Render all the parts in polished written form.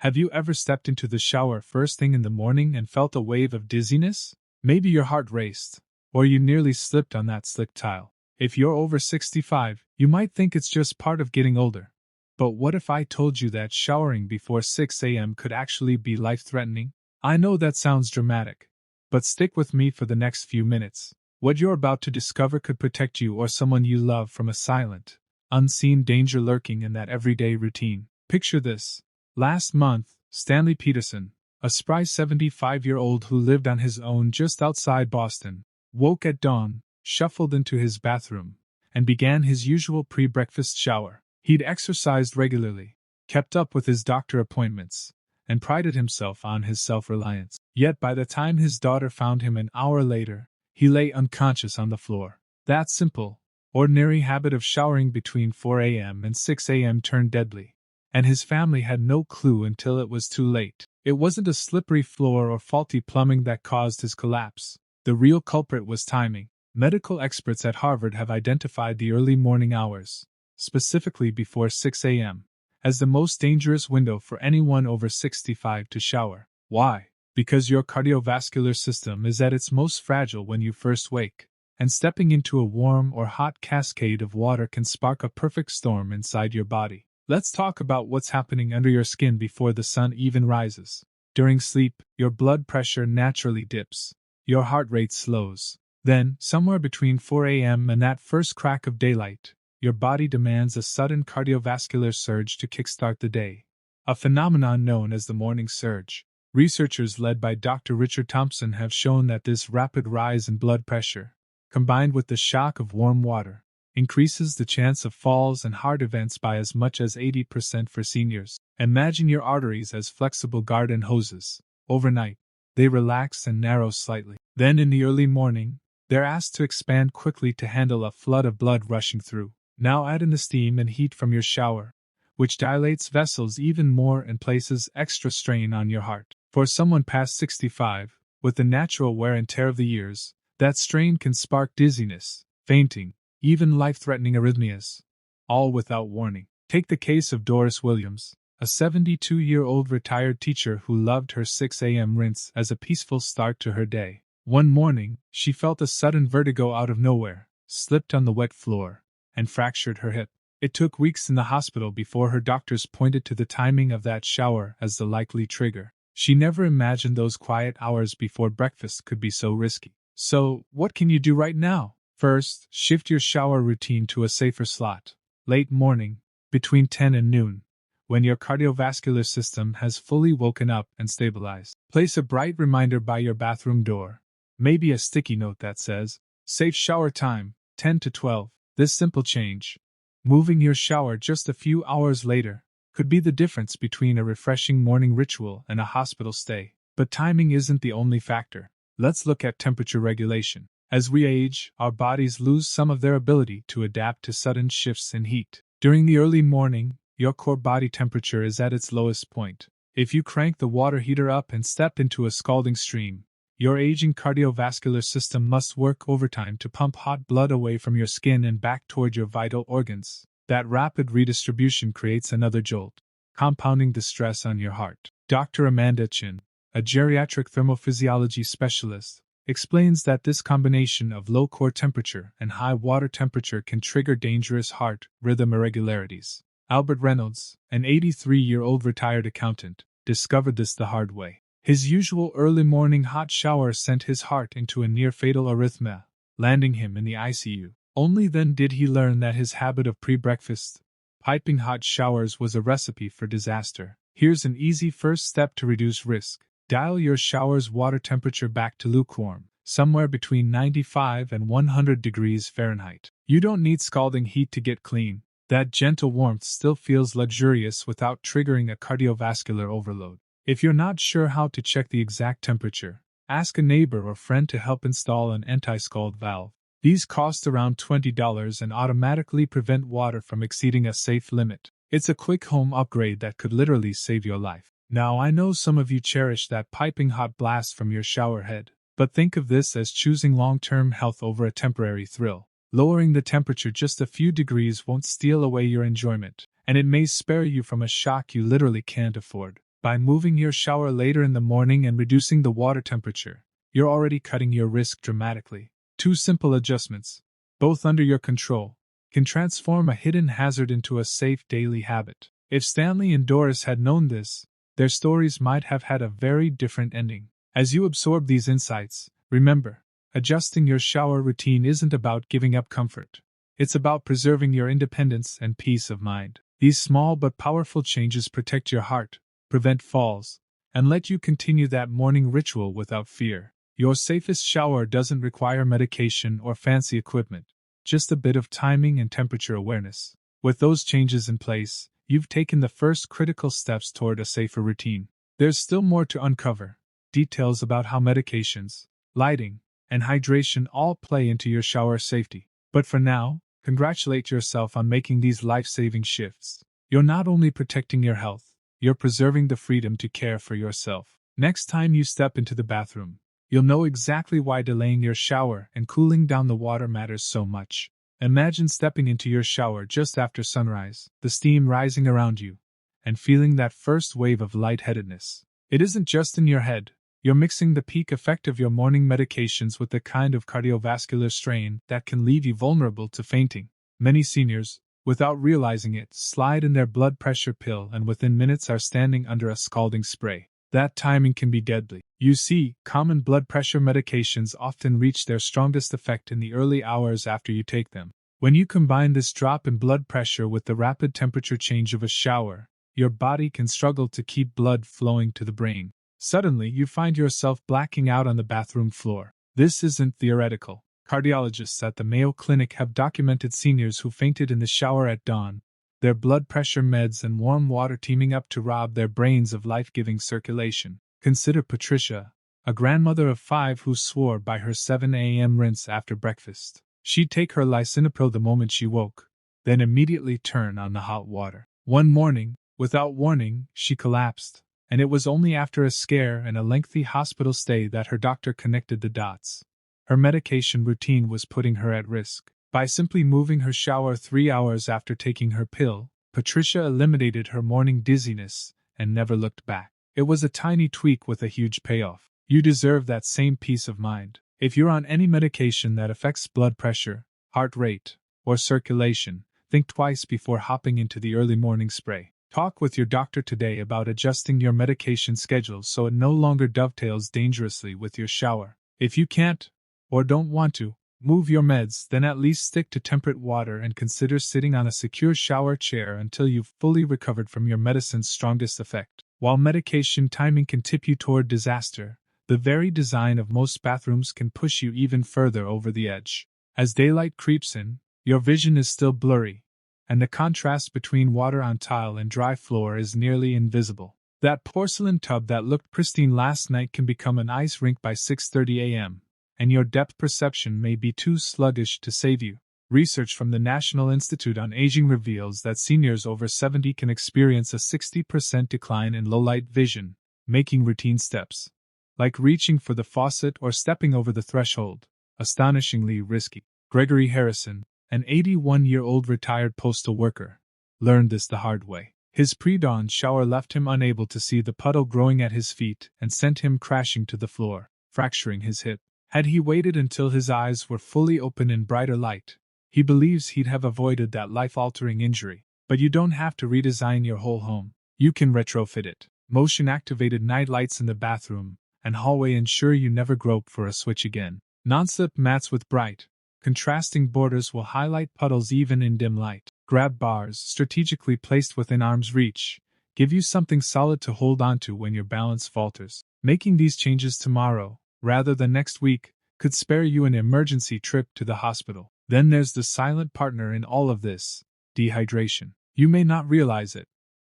Have you ever stepped into the shower first thing in the morning and felt a wave of dizziness? Maybe your heart raced, or you nearly slipped on that slick tile. If you're over 65, you might think it's just part of getting older. But what if I told you that showering before 6 a.m. could actually be life-threatening? I know that sounds dramatic, but stick with me for the next few minutes. What you're about to discover could protect you or someone you love from a silent, unseen danger lurking in that everyday routine. Picture this. Last month, Stanley Peterson, a spry 75-year-old who lived on his own just outside Boston, woke at dawn, shuffled into his bathroom, and began his usual pre-breakfast shower. He'd exercised regularly, kept up with his doctor appointments, and prided himself on his self-reliance. Yet by the time his daughter found him an hour later, he lay unconscious on the floor. That simple, ordinary habit of showering between 4 a.m. and 6 a.m. turned deadly, and his family had no clue until it was too late. It wasn't a slippery floor or faulty plumbing that caused his collapse. The real culprit was timing. Medical experts at Harvard have identified the early morning hours, specifically before 6 a.m., as the most dangerous window for anyone over 65 to shower. Why? Because your cardiovascular system is at its most fragile when you first wake, and stepping into a warm or hot cascade of water can spark a perfect storm inside your body. Let's talk about what's happening under your skin before the sun even rises. During sleep, your blood pressure naturally dips. Your heart rate slows. Then, somewhere between 4 a.m. and that first crack of daylight, your body demands a sudden cardiovascular surge to kickstart the day. A phenomenon known as the morning surge. Researchers led by Dr. Richard Thompson have shown that this rapid rise in blood pressure, combined with the shock of warm water, increases the chance of falls and heart events by as much as 80% for seniors. Imagine your arteries as flexible garden hoses. Overnight, they relax and narrow slightly. Then in the early morning, they're asked to expand quickly to handle a flood of blood rushing through. Now add in the steam and heat from your shower, which dilates vessels even more and places extra strain on your heart. For someone past 65, with the natural wear and tear of the years, that strain can spark dizziness, fainting, even life-threatening arrhythmias, all without warning. Take the case of Doris Williams, a 72-year-old retired teacher who loved her 6 a.m. rinse as a peaceful start to her day. One morning, she felt a sudden vertigo out of nowhere, slipped on the wet floor, and fractured her hip. It took weeks in the hospital before her doctors pointed to the timing of that shower as the likely trigger. She never imagined those quiet hours before breakfast could be so risky. So, what can you do right now? First, shift your shower routine to a safer slot. Late morning, between 10 and noon, when your cardiovascular system has fully woken up and stabilized. Place a bright reminder by your bathroom door. Maybe a sticky note that says, "Safe shower time, 10 to 12. This simple change, moving your shower just a few hours later, could be the difference between a refreshing morning ritual and a hospital stay. But timing isn't the only factor. Let's look at temperature regulation. As we age, our bodies lose some of their ability to adapt to sudden shifts in heat. During the early morning, your core body temperature is at its lowest point. If you crank the water heater up and step into a scalding stream, your aging cardiovascular system must work overtime to pump hot blood away from your skin and back toward your vital organs. That rapid redistribution creates another jolt, compounding the stress on your heart. Dr. Amanda Chin, a geriatric thermophysiology specialist, explains that this combination of low core temperature and high water temperature can trigger dangerous heart rhythm irregularities. Albert Reynolds, an 83-year-old retired accountant, discovered this the hard way. His usual early morning hot shower sent his heart into a near-fatal arrhythmia, landing him in the ICU. Only then did he learn that his habit of pre-breakfast, piping hot showers was a recipe for disaster. Here's an easy first step to reduce risk. Dial your shower's water temperature back to lukewarm, somewhere between 95 and 100 degrees Fahrenheit. You don't need scalding heat to get clean. That gentle warmth still feels luxurious without triggering a cardiovascular overload. If you're not sure how to check the exact temperature, ask a neighbor or friend to help install an anti-scald valve. These cost around $20 and automatically prevent water from exceeding a safe limit. It's a quick home upgrade that could literally save your life. Now I know some of you cherish that piping hot blast from your shower head, but think of this as choosing long-term health over a temporary thrill. Lowering the temperature just a few degrees won't steal away your enjoyment, and it may spare you from a shock you literally can't afford. By moving your shower later in the morning and reducing the water temperature, you're already cutting your risk dramatically. Two simple adjustments, both under your control, can transform a hidden hazard into a safe daily habit. If Stanley and Doris had known this, their stories might have had a very different ending. As you absorb these insights, remember, adjusting your shower routine isn't about giving up comfort. It's about preserving your independence and peace of mind. These small but powerful changes protect your heart, prevent falls, and let you continue that morning ritual without fear. Your safest shower doesn't require medication or fancy equipment, just a bit of timing and temperature awareness. With those changes in place, you've taken the first critical steps toward a safer routine. There's still more to uncover, details about how medications, lighting, and hydration all play into your shower safety. But for now, congratulate yourself on making these life-saving shifts. You're not only protecting your health, you're preserving the freedom to care for yourself. Next time you step into the bathroom, you'll know exactly why delaying your shower and cooling down the water matters so much. Imagine stepping into your shower just after sunrise, the steam rising around you, and feeling that first wave of lightheadedness. It isn't just in your head. You're mixing the peak effect of your morning medications with the kind of cardiovascular strain that can leave you vulnerable to fainting. Many seniors, without realizing it, slide in their blood pressure pill and within minutes are standing under a scalding spray. That timing can be deadly. You see, common blood pressure medications often reach their strongest effect in the early hours after you take them. When you combine this drop in blood pressure with the rapid temperature change of a shower, your body can struggle to keep blood flowing to the brain. Suddenly, you find yourself blacking out on the bathroom floor. This isn't theoretical. Cardiologists at the Mayo Clinic have documented seniors who fainted in the shower at dawn, their blood pressure meds and warm water teaming up to rob their brains of life-giving circulation. Consider Patricia, a grandmother of 5 who swore by her 7 a.m. rinse after breakfast. She'd take her lisinopril the moment she woke, then immediately turn on the hot water. One morning, without warning, she collapsed, and it was only after a scare and a lengthy hospital stay that her doctor connected the dots. Her medication routine was putting her at risk. By simply moving her shower 3 hours after taking her pill, Patricia eliminated her morning dizziness and never looked back. It was a tiny tweak with a huge payoff. You deserve that same peace of mind. If you're on any medication that affects blood pressure, heart rate, or circulation, think twice before hopping into the early morning spray. Talk with your doctor today about adjusting your medication schedule so it no longer dovetails dangerously with your shower. If you can't, or don't want to, move your meds, then at least stick to temperate water and consider sitting on a secure shower chair until you've fully recovered from your medicine's strongest effect. While medication timing can tip you toward disaster, the very design of most bathrooms can push you even further over the edge. As daylight creeps in, your vision is still blurry, and the contrast between water on tile and dry floor is nearly invisible. That porcelain tub that looked pristine last night can become an ice rink by 6:30 a.m., and your depth perception may be too sluggish to save you. Research from the National Institute on Aging reveals that seniors over 70 can experience a 60% decline in low-light vision, making routine steps, like reaching for the faucet or stepping over the threshold, astonishingly risky. Gregory Harrison, an 81-year-old retired postal worker, learned this the hard way. His pre-dawn shower left him unable to see the puddle growing at his feet and sent him crashing to the floor, fracturing his hip. Had he waited until his eyes were fully open in brighter light, he believes he'd have avoided that life-altering injury. But you don't have to redesign your whole home. You can retrofit it. Motion-activated night lights in the bathroom and hallway ensure you never grope for a switch again. Non-slip mats with bright, contrasting borders will highlight puddles even in dim light. Grab bars, strategically placed within arm's reach, give you something solid to hold onto when your balance falters. Making these changes tomorrow, rather than next week, could spare you an emergency trip to the hospital. Then there's the silent partner in all of this: dehydration. You may not realize it,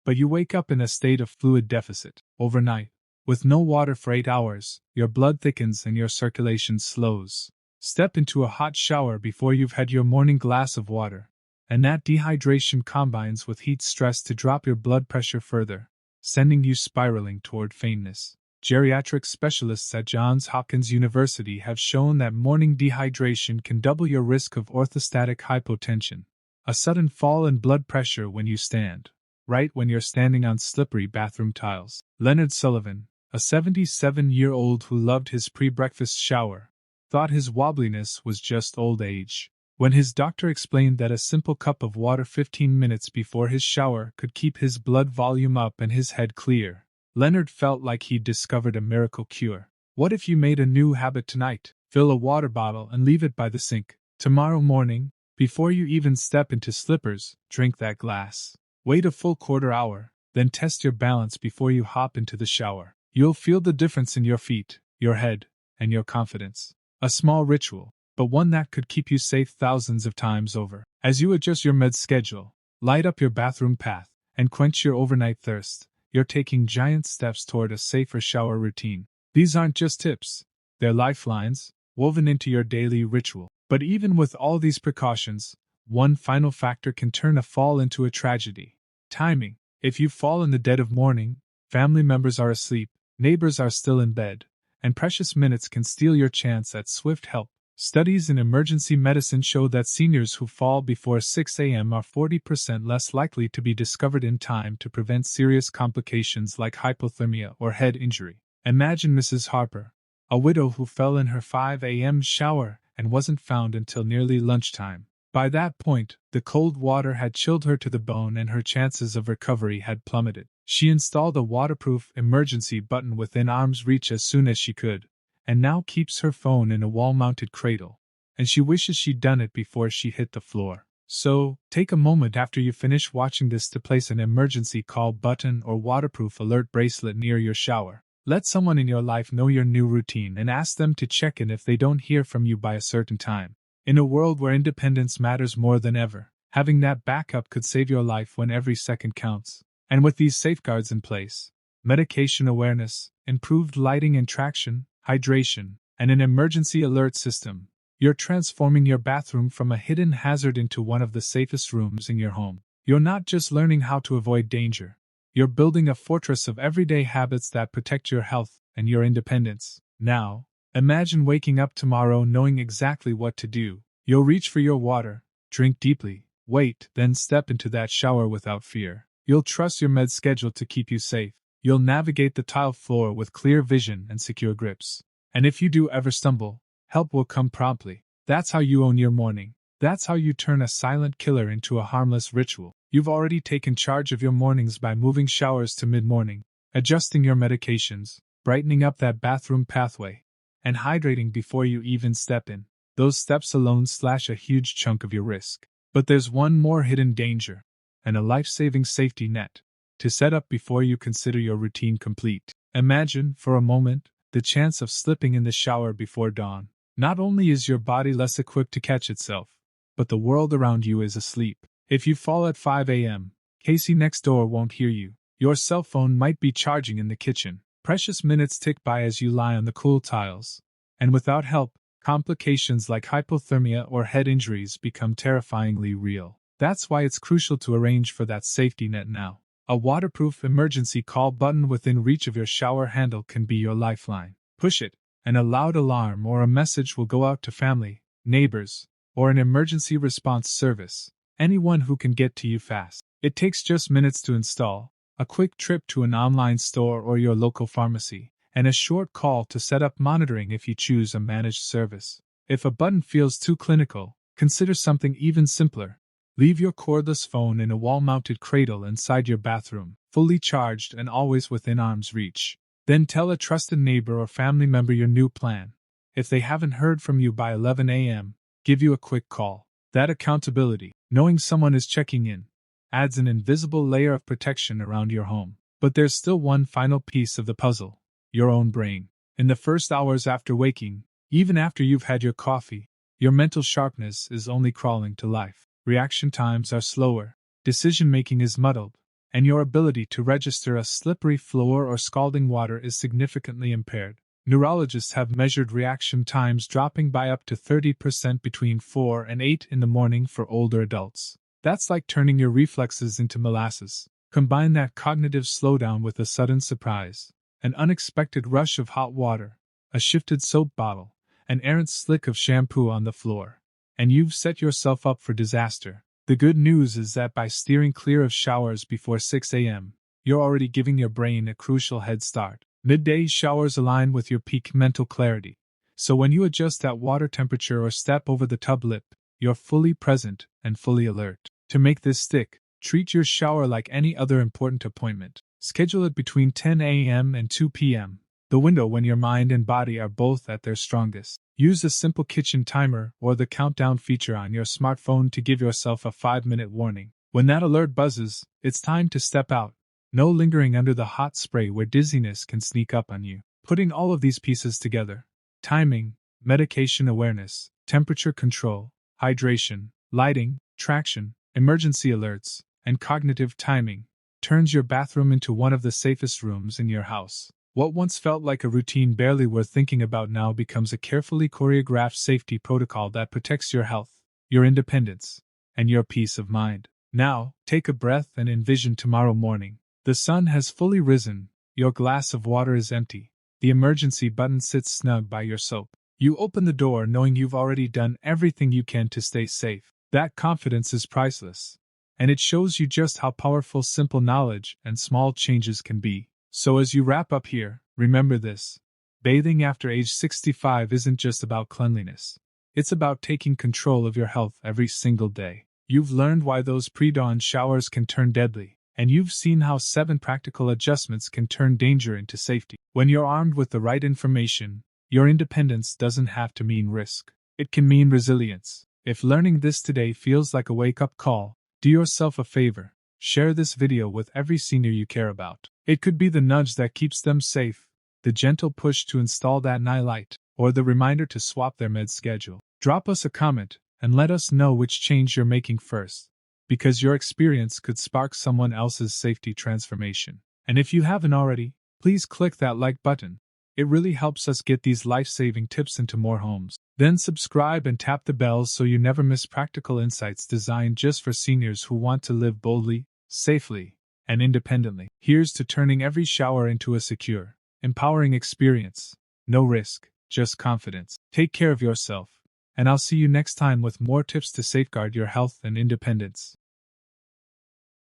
but you wake up in a state of fluid deficit. Overnight, with no water for 8 hours, your blood thickens and your circulation slows. Step into a hot shower before you've had your morning glass of water, and that dehydration combines with heat stress to drop your blood pressure further, sending you spiraling toward faintness. Geriatric specialists at Johns Hopkins University have shown that morning dehydration can double your risk of orthostatic hypotension, a sudden fall in blood pressure when you stand, right when you're standing on slippery bathroom tiles. Leonard Sullivan, a 77-year-old who loved his pre-breakfast shower, thought his wobbliness was just old age. When his doctor explained that a simple cup of water 15 minutes before his shower could keep his blood volume up and his head clear, Leonard felt like he'd discovered a miracle cure. What if you made a new habit tonight? Fill a water bottle and leave it by the sink. Tomorrow morning, before you even step into slippers, drink that glass. Wait a full quarter hour, then test your balance before you hop into the shower. You'll feel the difference in your feet, your head, and your confidence. A small ritual, but one that could keep you safe thousands of times over. As you adjust your med schedule, light up your bathroom path, and quench your overnight thirst, you're taking giant steps toward a safer shower routine. These aren't just tips, they're lifelines, woven into your daily ritual. But even with all these precautions, one final factor can turn a fall into a tragedy. Timing. If you fall in the dead of morning, family members are asleep, neighbors are still in bed, and precious minutes can steal your chance at swift help. Studies in emergency medicine show that seniors who fall before 6 a.m. are 40% less likely to be discovered in time to prevent serious complications like hypothermia or head injury. Imagine Mrs. Harper, a widow who fell in her 5 a.m. shower and wasn't found until nearly lunchtime. By that point, the cold water had chilled her to the bone and her chances of recovery had plummeted. She installed a waterproof emergency button within arm's reach as soon as she could, and now keeps her phone in a wall-mounted cradle, and she wishes she'd done it before she hit the floor. So, take a moment after you finish watching this to place an emergency call button or waterproof alert bracelet near your shower. Let someone in your life know your new routine and ask them to check in if they don't hear from you by a certain time. In a world where independence matters more than ever, having that backup could save your life when every second counts. And with these safeguards in place, medication awareness, improved lighting and traction, hydration, and an emergency alert system, you're transforming your bathroom from a hidden hazard into one of the safest rooms in your home. You're not just learning how to avoid danger. You're building a fortress of everyday habits that protect your health and your independence. Now, imagine waking up tomorrow knowing exactly what to do. You'll reach for your water, drink deeply, wait, then step into that shower without fear. You'll trust your med schedule to keep you safe. You'll navigate the tile floor with clear vision and secure grips. And if you do ever stumble, help will come promptly. That's how you own your morning. That's how you turn a silent killer into a harmless ritual. You've already taken charge of your mornings by moving showers to mid-morning, adjusting your medications, brightening up that bathroom pathway, and hydrating before you even step in. Those steps alone slash a huge chunk of your risk. But there's one more hidden danger, and a life-saving safety net to set up before you consider your routine complete. Imagine, for a moment, the chance of slipping in the shower before dawn. Not only is your body less equipped to catch itself, but the world around you is asleep. If you fall at 5 a.m., Casey next door won't hear you. Your cell phone might be charging in the kitchen. Precious minutes tick by as you lie on the cool tiles. And without help, complications like hypothermia or head injuries become terrifyingly real. That's why it's crucial to arrange for that safety net now. A waterproof emergency call button within reach of your shower handle can be your lifeline. Push it, and a loud alarm or a message will go out to family, neighbors, or an emergency response service. Anyone who can get to you fast. It takes just minutes to install, a quick trip to an online store or your local pharmacy, and a short call to set up monitoring if you choose a managed service. If a button feels too clinical, consider something even simpler. Leave your cordless phone in a wall-mounted cradle inside your bathroom, fully charged and always within arm's reach. Then tell a trusted neighbor or family member your new plan. If they haven't heard from you by 11 a.m., give you a quick call. That accountability, knowing someone is checking in, adds an invisible layer of protection around your home. But there's still one final piece of the puzzle: your own brain. In the first hours after waking, even after you've had your coffee, your mental sharpness is only crawling to life. Reaction times are slower, decision-making is muddled, and your ability to register a slippery floor or scalding water is significantly impaired. Neurologists have measured reaction times dropping by up to 30% between 4 and 8 in the morning for older adults. That's like turning your reflexes into molasses. Combine that cognitive slowdown with a sudden surprise, an unexpected rush of hot water, a shifted soap bottle, an errant slick of shampoo on the floor, and you've set yourself up for disaster. The good news is that by steering clear of showers before 6 a.m., you're already giving your brain a crucial head start. Midday showers align with your peak mental clarity, so when you adjust that water temperature or step over the tub lip, you're fully present and fully alert. To make this stick, treat your shower like any other important appointment. Schedule it between 10 a.m. and 2 p.m., the window when your mind and body are both at their strongest. Use a simple kitchen timer or the countdown feature on your smartphone to give yourself a 5-minute warning. When that alert buzzes, it's time to step out. No lingering under the hot spray where dizziness can sneak up on you. Putting all of these pieces together, timing, medication awareness, temperature control, hydration, lighting, traction, emergency alerts, and cognitive timing, turns your bathroom into one of the safest rooms in your house. What once felt like a routine barely worth thinking about now becomes a carefully choreographed safety protocol that protects your health, your independence, and your peace of mind. Now, take a breath and envision tomorrow morning. The sun has fully risen, your glass of water is empty, the emergency button sits snug by your soap. You open the door knowing you've already done everything you can to stay safe. That confidence is priceless, and it shows you just how powerful simple knowledge and small changes can be. So as you wrap up here, remember this. Bathing after age 65 isn't just about cleanliness. It's about taking control of your health every single day. You've learned why those pre-dawn showers can turn deadly, and you've seen how 7 practical adjustments can turn danger into safety. When you're armed with the right information, your independence doesn't have to mean risk. It can mean resilience. If learning this today feels like a wake-up call, do yourself a favor. Share this video with every senior you care about. It could be the nudge that keeps them safe, the gentle push to install that nightlight, or the reminder to swap their med schedule. Drop us a comment and let us know which change you're making first, because your experience could spark someone else's safety transformation. And if you haven't already, please click that like button. It really helps us get these life-saving tips into more homes. Then subscribe and tap the bell so you never miss practical insights designed just for seniors who want to live boldly, safely, and independently. Here's to turning every shower into a secure, empowering experience. No risk, just confidence. Take care of yourself, and I'll see you next time with more tips to safeguard your health and independence.